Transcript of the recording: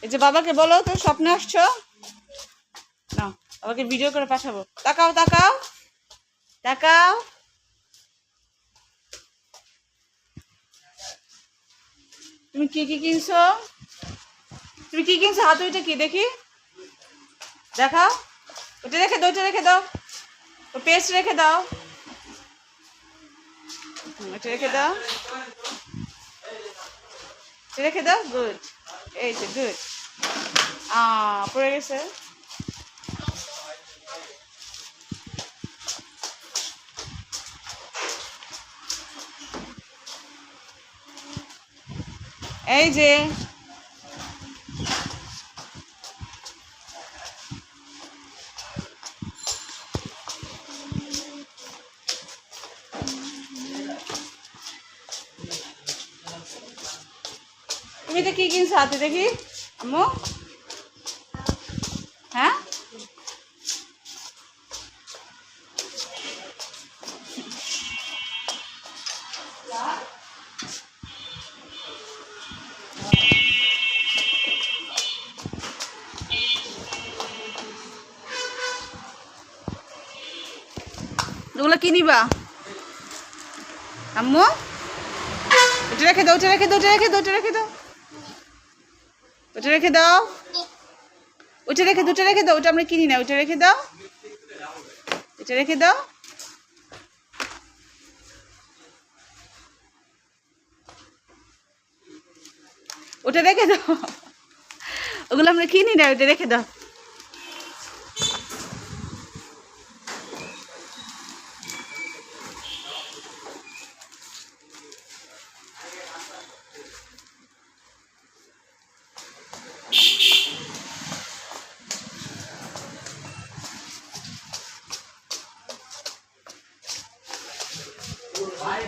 এই যে বাবাকে বলো তো স্বপ্নে আসছো না, বাবাকে ভিডিও করে পাঠাবো। তাকাও তাকাও তাকাও। তুমি কি কি কিনছো? তুমি কি কিনছো? হাতে ওইটা কি দেখি, দেখাও। ওটা রেখে দাও, ওটা রেখে দাও, ও পেস্ট রেখে দাও, ওটা রেখে দাও, রেখে দাও। গুড, এই যে গুড। পড়ে গেছে। এই যে তুমি তো কি কিনছো হাতে দেখি আম্মু? হ্যাঁ, ওগুলো কি নিবা আম্মু? ওটা রেখে দাও, ওটা রেখে দাও, ওটা রেখে দাও, ওটা রেখে দাও, ওটা রেখে দাও, ওটা রেখে, দুটো রেখে দাও। ওটা আমরা কিনি না, ওটা রেখে দাও, এটা রেখে দাও। ওটা রেখে দাও, ওগুলো আমরা কিনি না, ওটা রেখে দাও। ভাই